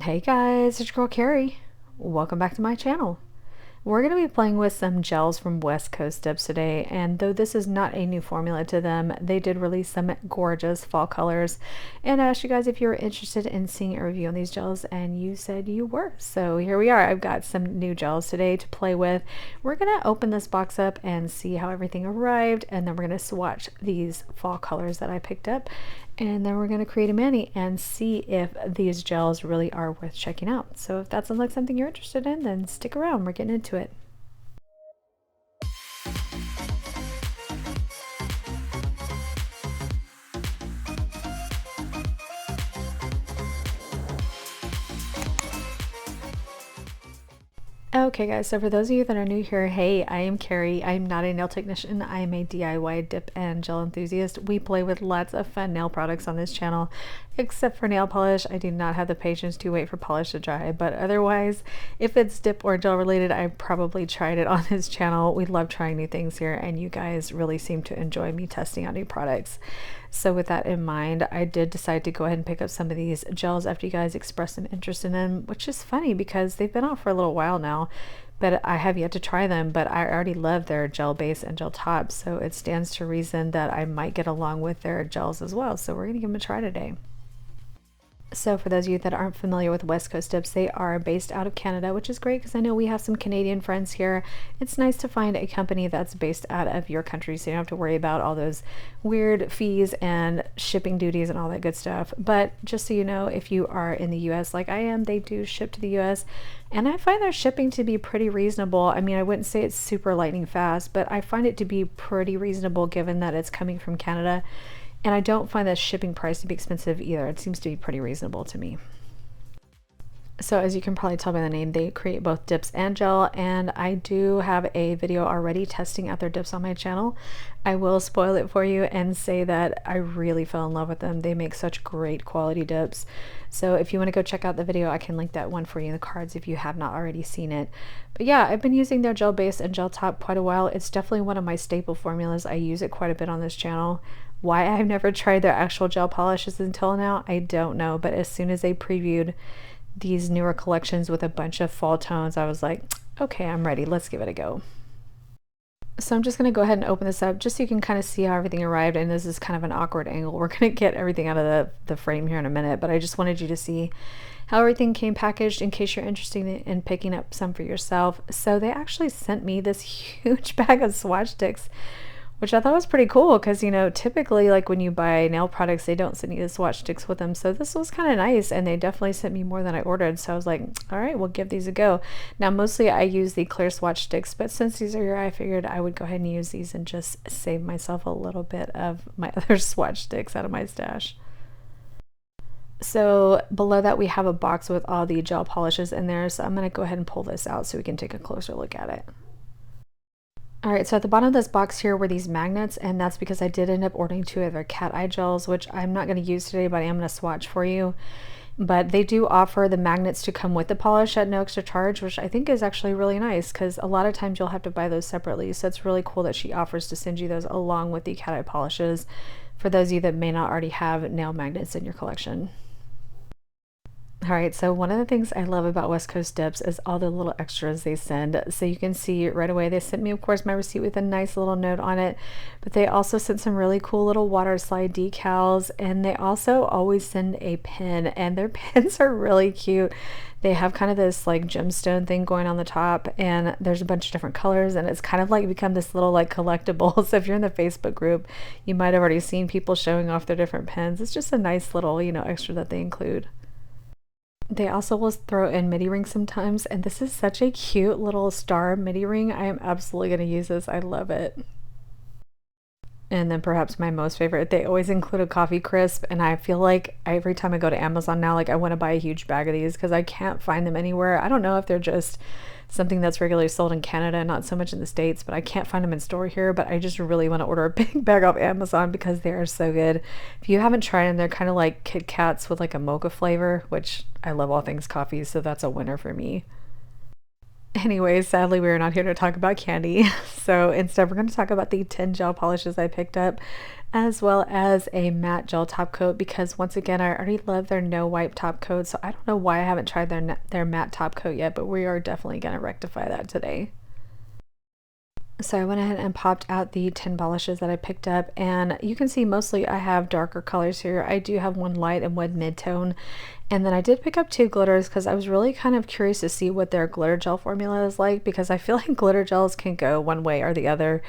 Hey guys, it's your girl Carrie. Welcome back to my channel. We're going to be playing with some gels from West Coast Dips today, and though this is not a new formula to them, they did release some gorgeous fall colors. And I asked you guys if you were interested in seeing a review on these gels, and you said you were. So here we are. I've got some new gels today to play with. We're going to open this box up and see how everything arrived, and then we're going to swatch these fall colors that I picked up. And then we're going to create a mani and see if these gels really are worth checking out. So if that sounds like something you're interested in, then stick around. We're getting into it. Okay guys, so for those of you that are new here, hey, I am Carrie. I'm not a nail technician. I am a DIY dip and gel enthusiast. We play with lots of fun nail products on this channel, except for nail polish. I do not have the patience to wait for polish to dry, but otherwise, if it's dip or gel related, I've probably tried it on this channel. We love trying new things here, and you guys really seem to enjoy me testing out new products. So with that in mind, I did decide to go ahead and pick up some of these gels after you guys expressed some interest in them, which is funny because they've been out for a little while now, but I have yet to try them. But I already love their gel base and gel top, so it stands to reason that I might get along with their gels as well. So we're gonna give them a try today. So for those of you that aren't familiar with West Coast Dips, they are based out of Canada, which is great because I know we have some Canadian friends here. It's nice to find a company that's based out of your country, so you don't have to worry about all those weird fees and shipping duties and all that good stuff. But just so you know, if you are in the US like I am, they do ship to the US, and I find their shipping to be pretty reasonable. I mean, I wouldn't say it's super lightning fast, but I find it to be pretty reasonable given that it's coming from Canada. And I don't find the shipping price to be expensive either. It seems to be pretty reasonable to me. So as you can probably tell by the name, they create both dips and gel, and I do have a video already testing out their dips on my channel. I will spoil it for you and say that I really fell in love with them. They make such great quality dips. So if you want to go check out the video, I can link that one for you in the cards if you have not already seen it. But yeah, I've been using their gel base and gel top quite a while. It's definitely one of my staple formulas. I use it quite a bit on this channel. Why I've never tried their actual gel polishes until now, I don't know. But as soon as they previewed these newer collections with a bunch of fall tones, I was like, okay, I'm ready. Let's give it a go. So I'm just going to go ahead and open this up just so you can kind of see how everything arrived. And this is kind of an awkward angle. We're going to get everything out of the frame here in a minute, but I just wanted you to see how everything came packaged in case you're interested in picking up some for yourself. So they actually sent me this huge bag of swatch sticks, which I thought was pretty cool because, you know, typically like when you buy nail products, they don't send you the swatch sticks with them. So this was kind of nice, and they definitely sent me more than I ordered. So I was like, all right, we'll give these a go. Now, mostly I use the clear swatch sticks, but since these are here, I figured I would go ahead and use these and just save myself a little bit of my other swatch sticks out of my stash. So below that, we have a box with all the gel polishes in there. So I'm going to go ahead and pull this out so we can take a closer look at it. All right, so at the bottom of this box here were these magnets, and that's because I did end up ordering 2 of their cat eye gels, which I'm not going to use today, but I am going to swatch for you. But they do offer the magnets to come with the polish at no extra charge, which I think is actually really nice because a lot of times you'll have to buy those separately. So it's really cool that she offers to send you those along with the cat eye polishes for those of you that may not already have nail magnets in your collection. All right, so one of the things I love about West Coast Dips is all the little extras they send. So you can see right away, they sent me, of course, my receipt with a nice little note on it, but they also sent some really cool little water slide decals, and they also always send a pin, and their pins are really cute. They have kind of this like gemstone thing going on the top, and there's a bunch of different colors, and it's kind of like become this little like collectible. So if you're in the Facebook group, you might have already seen people showing off their different pins. It's just a nice little, you know, extra that they include. They also will throw in midi rings sometimes, and this is such a cute little star midi ring. I am absolutely going to use this. I love it. And then perhaps my most favorite, they always include a coffee crisp, and I feel like every time I go to Amazon now, like I want to buy a huge bag of these because I can't find them anywhere. I don't know if they're just something that's regularly sold in Canada, not so much in the States, but I can't find them in store here. But I just really want to order a big bag off Amazon because they are so good. If you haven't tried them, they're kind of like Kit Kats with like a mocha flavor, which I love all things coffee, so that's a winner for me. Anyways, sadly, we're not here to talk about candy. So instead, we're going to talk about the 10 gel polishes I picked up. as well as a matte gel top coat, because once again I already love their no wipe top coat, so I don't know why I haven't tried their matte top coat yet, but we are definitely going to rectify that today. So I went ahead and popped out the 10 polishes that I picked up, and you can see mostly I have darker colors here. I do have one light and one mid-tone, and then I did pick up 2 glitters because I was really kind of curious to see what their glitter gel formula is like, because I feel like glitter gels can go one way or the other.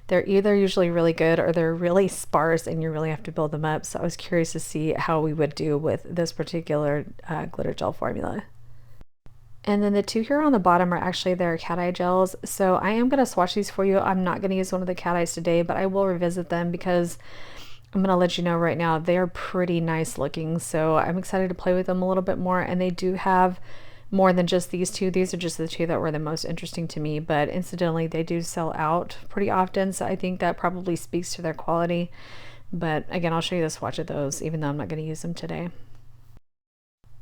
They're either usually really good or they're really sparse and you really have to build them up. So I was curious to see how we would do with this particular glitter gel formula. And then the 2 here on the bottom are actually their cat eye gels. So I am going to swatch these for you. I'm not going to use one of the cat eyes today, but I will revisit them because I'm going to let you know right now they are pretty nice looking. So I'm excited to play with them a little bit more. And they do have more than just these 2. These are just the 2 that were the most interesting to me. But incidentally, they do sell out pretty often. So I think that probably speaks to their quality. But again, I'll show you the swatch of those, even though I'm not going to use them today.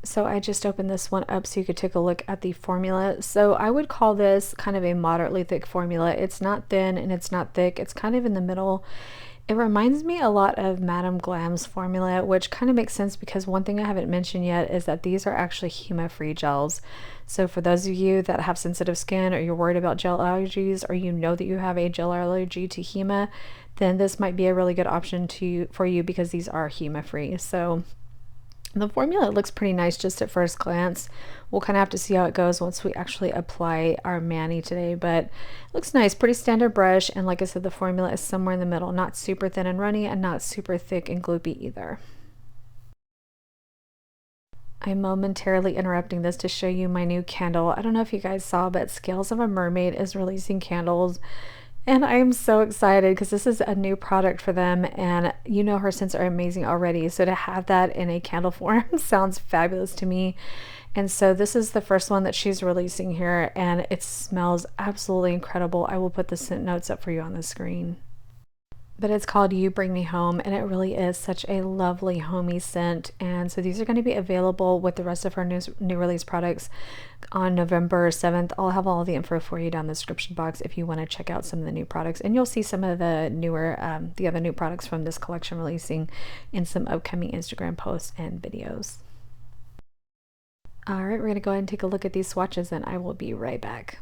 So I just opened this one up so you could take a look at the formula. So I would call this kind of a moderately thick formula. It's not thin and it's not thick. It's kind of in the middle. It reminds me a lot of Madame Glam's formula, which kind of makes sense because one thing I haven't mentioned yet is that these are actually HEMA-free gels. So for those of you that have sensitive skin, or you're worried about gel allergies, or you know that you have a gel allergy to HEMA, then this might be a really good option for you because these are HEMA-free. So the formula looks pretty nice just at first glance. We'll kind of have to see how it goes once we actually apply our mani today, but it looks nice. Pretty standard brush, and like I said, the formula is somewhere in the middle, not super thin and runny and not super thick and gloopy either. I'm momentarily interrupting this to show you my new candle. I don't know if you guys saw, but Scales of a Mermaid is releasing candles. And I am so excited because this is a new product for them, and you know her scents are amazing already. So to have that in a candle form sounds fabulous to me. And so this is the first one that she's releasing here, and it smells absolutely incredible. I will put the scent notes up for you on the screen. But it's called You Bring Me Home, and it really is such a lovely homey scent. And so these are going to be available with the rest of her new release products on November 7th. I'll have all the info for you down in the description box if you want to check out some of the new products, and you'll see some of the newer the other new products from this collection releasing in some upcoming Instagram posts and videos. All right, we're going to go ahead and take a look at these swatches, and I will be right back.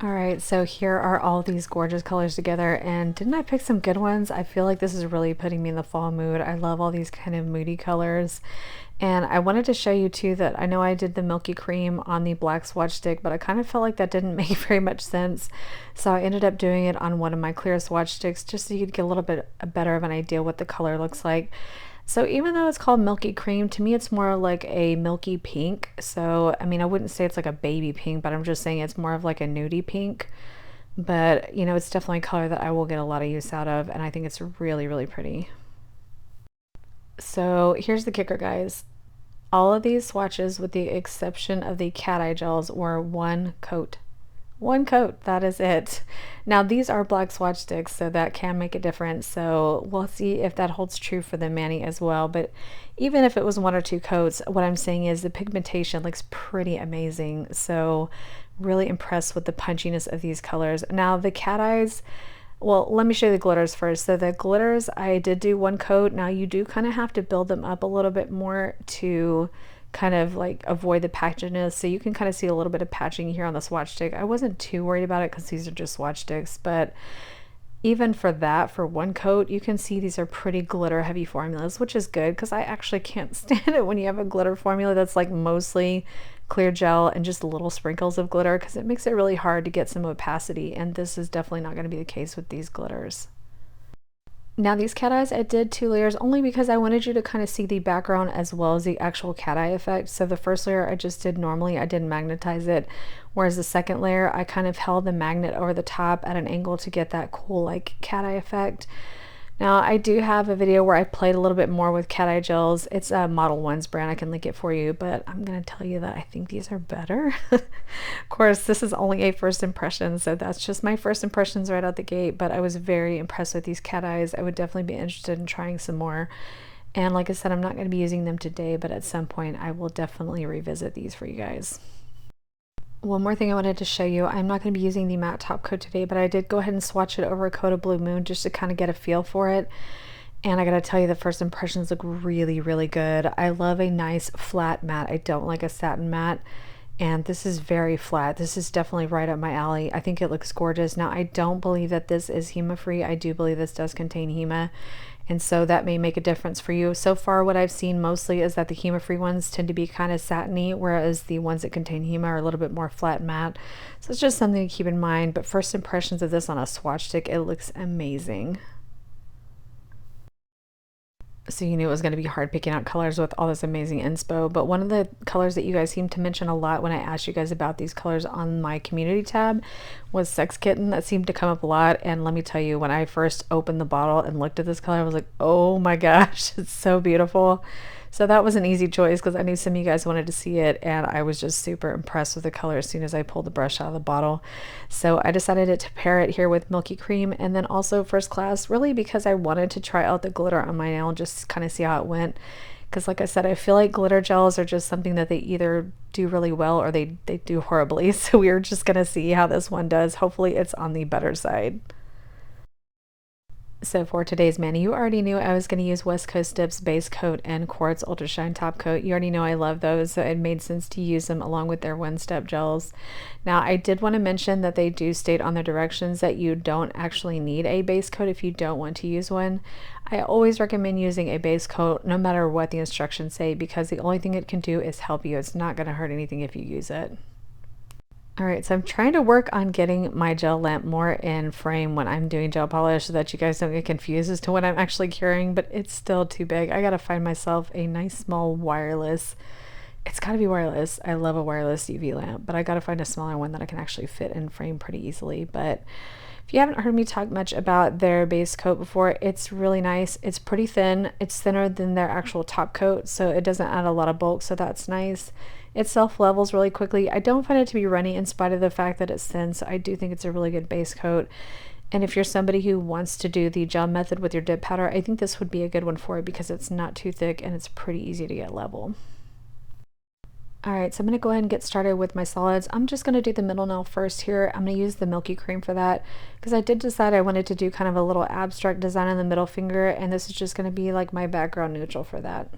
All right, so here are all these gorgeous colors together, and didn't I pick some good ones? I feel like this is really putting me in the fall mood. I love all these kind of moody colors, and I wanted to show you too that I know I did the Milky Cream on the black swatch stick, but I kind of felt like that didn't make very much sense, so I ended up doing it on one of my clear swatch sticks just so you could get a little bit better of an idea what the color looks like. So even though it's called Milky Cream, to me it's more like a milky pink. So, I mean, I wouldn't say it's like a baby pink, but I'm just saying it's more of like a nudie pink. But, you know, it's definitely a color that I will get a lot of use out of, and I think it's really, really pretty. So here's the kicker, guys. All of these swatches, with the exception of the cat eye gels, were one coat. One coat, that is it. Now these are black swatch sticks, so that can make a difference. So we'll see if that holds true for the mani as well. But even if it was 1 or 2 coats, what I'm saying is the pigmentation looks pretty amazing. So really impressed with the punchiness of these colors. Now the cat eyes, well, let me show you the glitters first. So the glitters, I did do 1 coat. Now you do kind of have to build them up a little bit more to kind of like avoid the patchiness. So you can kind of see a little bit of patching here on the swatch stick. I wasn't too worried about it because these are just swatch sticks, but even for that, for 1 coat, you can see these are pretty glitter heavy formulas, which is good because I actually can't stand it when you have a glitter formula that's like mostly clear gel and just little sprinkles of glitter, because it makes it really hard to get some opacity, and this is definitely not going to be the case with these glitters. Now these cat eyes, I did 2 layers only because I wanted you to kind of see the background as well as the actual cat eye effect. So the first layer I just did normally, I didn't magnetize it, whereas the second layer I kind of held the magnet over the top at an angle to get that cool like cat eye effect. Now I do have a video where I played a little bit more with cat eye gels. It's a Model 1's brand, I can link it for you, but I'm gonna tell you that I think these are better. Of course, this is only a first impression, so that's just my first impressions right out the gate, but I was very impressed with these cat eyes. I would definitely be interested in trying some more. And like I said, I'm not gonna be using them today, but at some point I will definitely revisit these for you guys. One more thing I wanted to show you, I'm not going to be using the matte top coat today, but I did go ahead and swatch it over a coat of Blue Moon just to kind of get a feel for it. And I gotta tell you, the first impressions look really, really good. I love a nice flat matte. I don't like a satin matte. And this is very flat. This is definitely right up my alley. I think it looks gorgeous. Now, I don't believe that this is HEMA-free. I do believe this does contain HEMA. And so that may make a difference for you. So far, what I've seen mostly is that the HEMA-free ones tend to be kind of satiny, whereas the ones that contain HEMA are a little bit more flat matte. So it's just something to keep in mind. But first impressions of this on a swatch stick, it looks amazing. So you knew it was going to be hard picking out colors with all this amazing inspo. But one of the colors that you guys seem to mention a lot when I asked you guys about these colors on my community tab was Sex Kitten. That seemed to come up a lot. And let me tell you, when I first opened the bottle and looked at this color, I was like, oh my gosh, it's so beautiful. So that was an easy choice because I knew some of you guys wanted to see it, and I was just super impressed with the color as soon as I pulled the brush out of the bottle. So I decided to pair it here with Milky Cream and then also First Class, really because I wanted to try out the glitter on my nail and just kind of see how it went. Because like I said, I feel like glitter gels are just something that they either do really well or they do horribly. So we were just going to see how this one does. Hopefully it's on the better side. So for today's mani, you already knew I was going to use West Coast Dips base coat and Quartz Ultra Shine top coat. You already know I love those, so it made sense to use them along with their one-step gels. Now, I did want to mention that they do state on their directions that you don't actually need a base coat if you don't want to use one. I always recommend using a base coat no matter what the instructions say, because the only thing it can do is help you. It's not going to hurt anything if you use it. Alright, so I'm trying to work on getting my gel lamp more in frame when I'm doing gel polish so that you guys don't get confused as to what I'm actually carrying, but it's still too big. I gotta find myself a nice small wireless. It's gotta be wireless. I love a wireless UV lamp, but I gotta find a smaller one that I can actually fit in frame pretty easily. But if you haven't heard me talk much about their base coat before, it's really nice. It's pretty thin. It's thinner than their actual top coat, so it doesn't add a lot of bulk, so that's nice. It self-levels really quickly. I don't find it to be runny in spite of the fact that it's thin, so I do think it's a really good base coat. And if you're somebody who wants to do the gel method with your dip powder, I think this would be a good one for it because it's not too thick and it's pretty easy to get level. Alright, so I'm going to go ahead and get started with my solids. I'm just going to do the middle nail first here. I'm going to use the Milky Cream for that because I did decide I wanted to do kind of a little abstract design on the middle finger, and this is just going to be like my background neutral for that.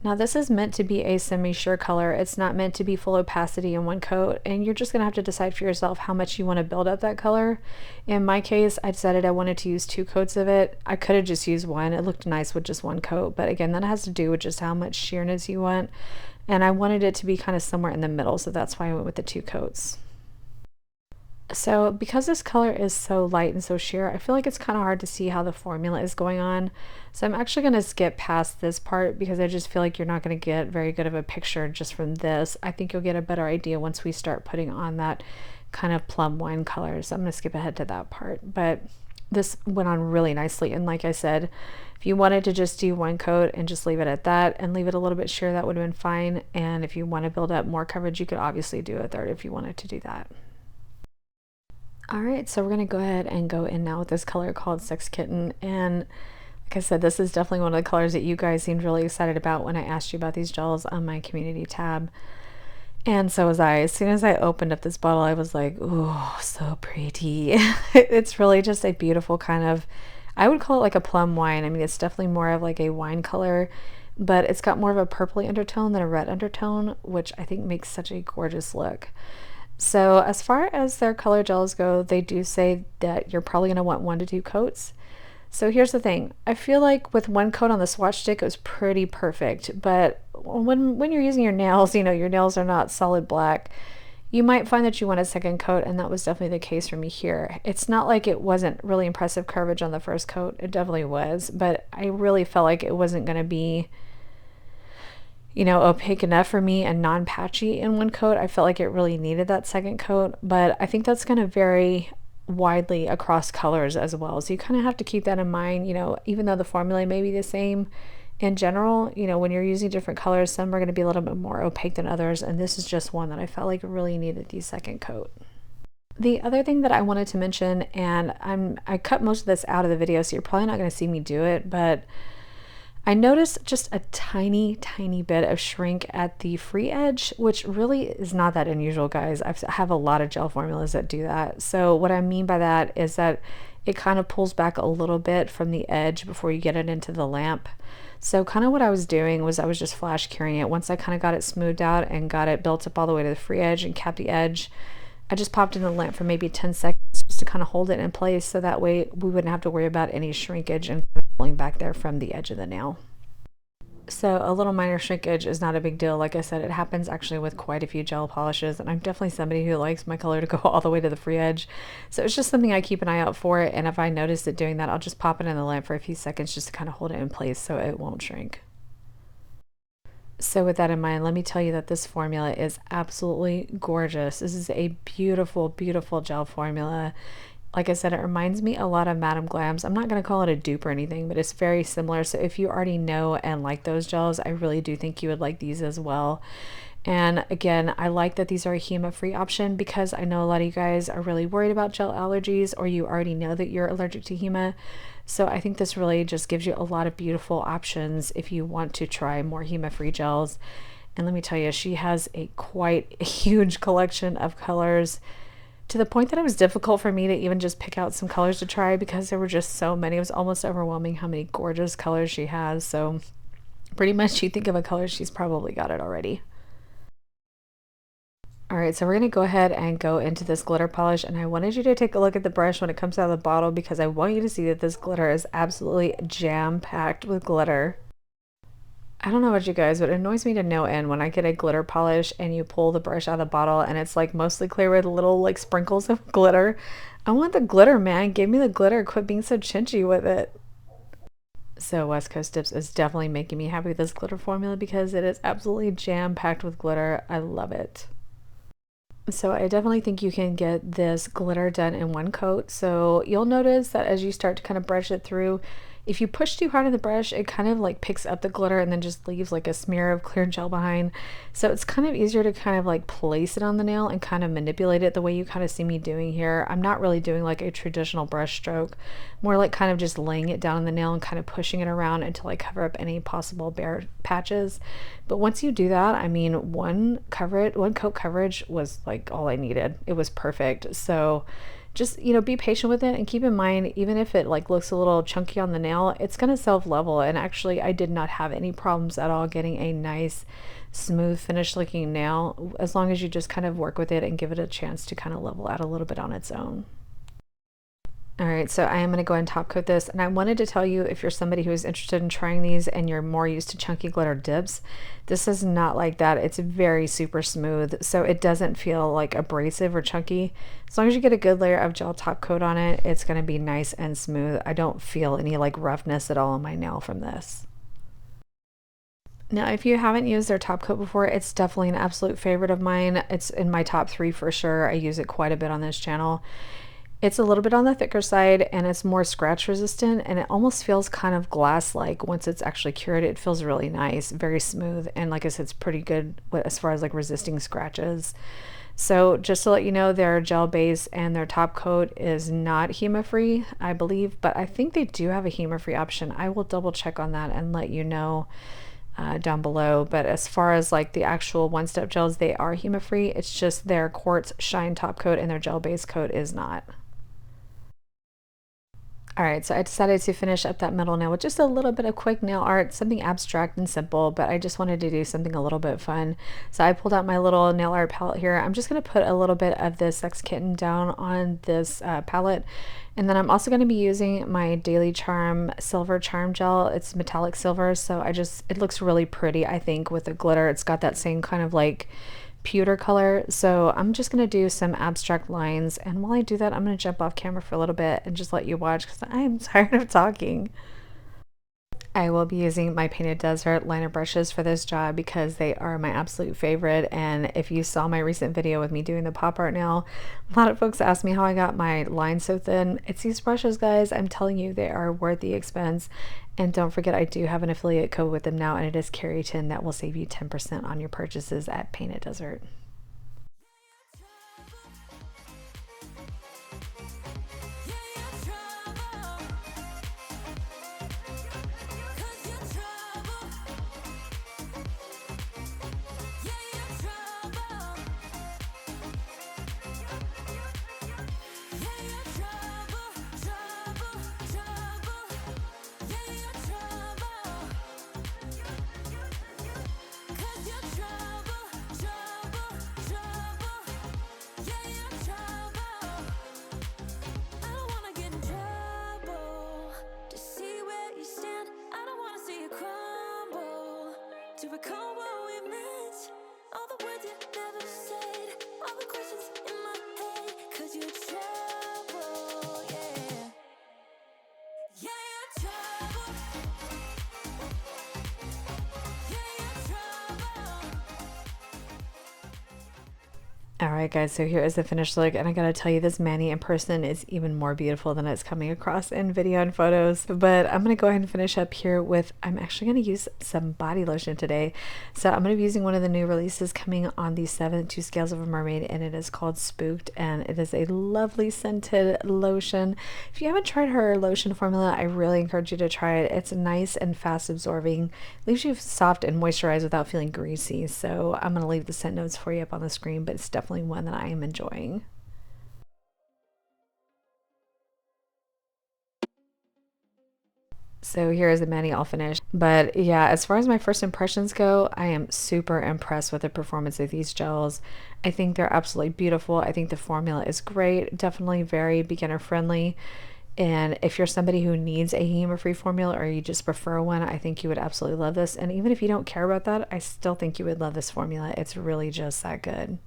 Now this is meant to be a semi-sheer color. It's not meant to be full opacity in one coat, and you're just going to have to decide for yourself how much you want to build up that color. In my case, I decided I wanted to use 2 coats of it. I could have just used one. It looked nice with just 1 coat, but again, that has to do with just how much sheerness you want, and I wanted it to be kind of somewhere in the middle, so that's why I went with the 2 coats. So because this color is so light and so sheer, I feel like it's kind of hard to see how the formula is going on. So I'm actually going to skip past this part because I just feel like you're not going to get very good of a picture just from this. I think you'll get a better idea once we start putting on that kind of plum wine color. So I'm going to skip ahead to that part. But this went on really nicely. And like I said, if you wanted to just do 1 coat and just leave it at that and leave it a little bit sheer, that would have been fine. And if you want to build up more coverage, you could obviously do a third if you wanted to do that. All right, so we're gonna go ahead and go in now with this color called Sex Kitten. And like I said, this is definitely one of the colors that you guys seemed really excited about when I asked you about these gels on my community tab. And so was I. As soon as I opened up this bottle, I was like, oh, so pretty. It's really just a beautiful kind of, I would call it like a plum wine. I mean, it's definitely more of like a wine color, but it's got more of a purpley undertone than a red undertone, which I think makes such a gorgeous look. So as far as their color gels go, they do say that you're probably going to want 1 to 2 coats. So here's the thing. I feel like with 1 coat on the swatch stick, it was pretty perfect. But when you're using your nails, you know, your nails are not solid black. You might find that you want a second coat, and that was definitely the case for me here. It's not like it wasn't really impressive coverage on the first coat. It definitely was, but I really felt like it wasn't going to be, you know, opaque enough for me and non-patchy in 1 coat. I felt like it really needed that second coat, but I think that's going to vary widely across colors as well. So you kind of have to keep that in mind, you know, even though the formula may be the same in general, you know, when you're using different colors, some are going to be a little bit more opaque than others. And this is just one that I felt like really needed the second coat. The other thing that I wanted to mention, and I cut most of this out of the video, so you're probably not going to see me do it, but I noticed just a tiny, tiny bit of shrink at the free edge, which really is not that unusual, guys. I have a lot of gel formulas that do that. So what I mean by that is that it kind of pulls back a little bit from the edge before you get it into the lamp. So kind of what I was doing was I was just flash curing it. Once I kind of got it smoothed out and got it built up all the way to the free edge and capped the edge, I just popped in the lamp for maybe 10 seconds just to kind of hold it in place, so that way we wouldn't have to worry about any shrinkage and pulling back there from the edge of the nail. So a little minor shrinkage is not a big deal. Like I said, it happens actually with quite a few gel polishes, and I'm definitely somebody who likes my color to go all the way to the free edge. So it's just something I keep an eye out for, and if I notice it doing that, I'll just pop it in the lamp for a few seconds just to kind of hold it in place so it won't shrink. So with that in mind, let me tell you that this formula is absolutely gorgeous. This is a beautiful, beautiful gel formula. Like I said, it reminds me a lot of Madame Glam's. I'm not going to call it a dupe or anything, but it's very similar. So if you already know and like those gels, I really do think you would like these as well. And again, I like that these are a HEMA-free option because I know a lot of you guys are really worried about gel allergies, or you already know that you're allergic to HEMA. So I think this really just gives you a lot of beautiful options if you want to try more HEMA-free gels. And let me tell you, she has a quite huge collection of colors, to the point that it was difficult for me to even just pick out some colors to try because there were just so many. It was almost overwhelming how many gorgeous colors she has. So pretty much you think of a color, she's probably got it already. All right, so we're gonna go ahead and go into this glitter polish, and I wanted you to take a look at the brush when it comes out of the bottle because I want you to see that this glitter is absolutely jam-packed with glitter. I don't know about you guys, but it annoys me to no end when I get a glitter polish and you pull the brush out of the bottle and it's like mostly clear with little like sprinkles of glitter. I want the glitter, man. Give me the glitter. Quit being so chinchy with it. So West Coast Dips is definitely making me happy with this glitter formula because it is absolutely jam-packed with glitter. I love it. So I definitely think you can get this glitter done in 1 coat. So you'll notice that as you start to kind of brush it through, if you push too hard on the brush, it kind of like picks up the glitter and then just leaves like a smear of clear gel behind. So it's kind of easier to kind of like place it on the nail and kind of manipulate it the way you kind of see me doing here. I'm not really doing like a traditional brush stroke, more like kind of just laying it down on the nail and kind of pushing it around until I cover up any possible bare patches. But once you do that, I mean, 1 coat coverage was like all I needed. It was perfect. So just, you know, be patient with it and keep in mind, even if it like looks a little chunky on the nail, it's going to self-level. And actually I did not have any problems at all getting a nice smooth finished looking nail, as long as you just kind of work with it and give it a chance to kind of level out a little bit on its own. All right, so I am going to go ahead and top coat this, and I wanted to tell you, if you're somebody who is interested in trying these and you're more used to chunky glitter dips, this is not like that. It's very super smooth, so it doesn't feel like abrasive or chunky. As long as you get a good layer of gel top coat on it, it's going to be nice and smooth. I don't feel any like roughness at all on my nail from this. Now, if you haven't used their top coat before, it's definitely an absolute favorite of mine. It's in my top 3 for sure. I use it quite a bit on this channel. It's a little bit on the thicker side and it's more scratch resistant, and it almost feels kind of glass-like once it's actually cured. It feels really nice, very smooth, and like I said, it's pretty good as far as like resisting scratches. So just to let you know, their gel base and their top coat is not HEMA-free, I believe, but I think they do have a HEMA-free option. I will double check on that and let you know down below. But as far as like the actual one-step gels, they are HEMA-free. It's just their Quartz Shine top coat and their gel base coat is not. All right, so I decided to finish up that middle nail with just a little bit of quick nail art, something abstract and simple, but I just wanted to do something a little bit fun. So I pulled out my little nail art palette here. I'm just going to put a little bit of this Sex Kitten down on this palette. And then I'm also going to be using my Daily Charm Silver Charm Gel. It's metallic silver, so it looks really pretty, I think, with the glitter. It's got that same kind of like pewter color. So I'm just going to do some abstract lines, and while I do that, I'm going to jump off camera for a little bit and just let you watch because I'm tired of talking. I will be using my Painted Desert liner brushes for this job because they are my absolute favorite. And if you saw my recent video with me doing the pop art nail, a lot of folks asked me how I got my line so thin. It's these brushes, guys. I'm telling you, they are worth the expense. And don't forget, I do have an affiliate code with them now, and it is Carrie10 that will save you 10% on your purchases at Painted Desert. To recall what we meant, all the words you never said, all the questions in my head, 'cause you're trouble, yeah. Yeah, you're trouble. Yeah, you're trouble. Alright guys, so here is the finished look, and I gotta tell you, this mani in person is even more beautiful than it's coming across in video and photos. But I'm gonna go ahead and finish up here with, I'm actually gonna use some body lotion today. So I'm gonna be using one of the new releases coming on the 7 Scales of a Mermaid, and it is called Spooked, and it is a lovely scented lotion. If you haven't tried her lotion formula, I really encourage you to try it. It's nice and fast absorbing, leaves you soft and moisturized without feeling greasy. So I'm gonna leave the scent notes for you up on the screen, but it's definitely one that I am enjoying. So here is the mani all finished. But yeah, as far as my first impressions go, I am super impressed with the performance of these gels. I think they're absolutely beautiful. I think the formula is great, definitely very beginner friendly. And if you're somebody who needs a HEMA-free formula, or you just prefer one, I think you would absolutely love this. And even if you don't care about that, I still think you would love this formula. It's really just that good.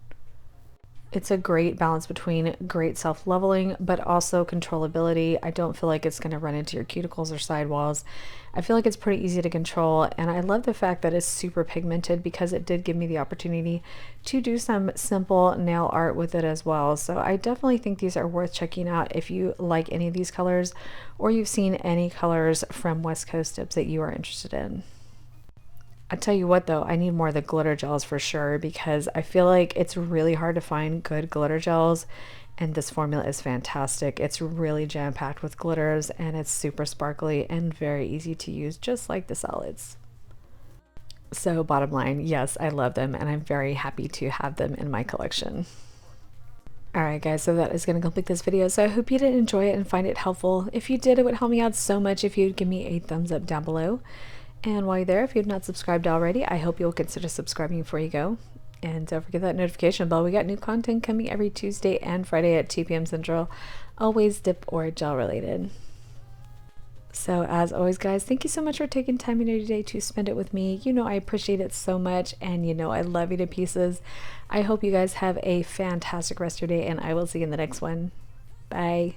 It's a great balance between great self-leveling, but also controllability. I don't feel like it's going to run into your cuticles or sidewalls. I feel like it's pretty easy to control, and I love the fact that it's super pigmented because it did give me the opportunity to do some simple nail art with it as well. So I definitely think these are worth checking out if you like any of these colors, or you've seen any colors from West Coast Dips that you are interested in. I tell you what though, I need more of the glitter gels for sure, because I feel like it's really hard to find good glitter gels, and this formula is fantastic. It's really jam-packed with glitters, and it's super sparkly and very easy to use, just like the solids. So bottom line, yes, I love them, and I'm very happy to have them in my collection. Alright guys, so that is going to complete this video. So I hope you did enjoy it and find it helpful. If you did, it would help me out so much if you'd give me a thumbs up down below. And while you're there, if you've not subscribed already, I hope you'll consider subscribing before you go. And don't forget that notification bell. We got new content coming every Tuesday and Friday at 2 p.m. Central, always dip or gel related. So as always, guys, thank you so much for taking time in your day to spend it with me. You know I appreciate it so much, and you know I love you to pieces. I hope you guys have a fantastic rest of your day, and I will see you in the next one. Bye.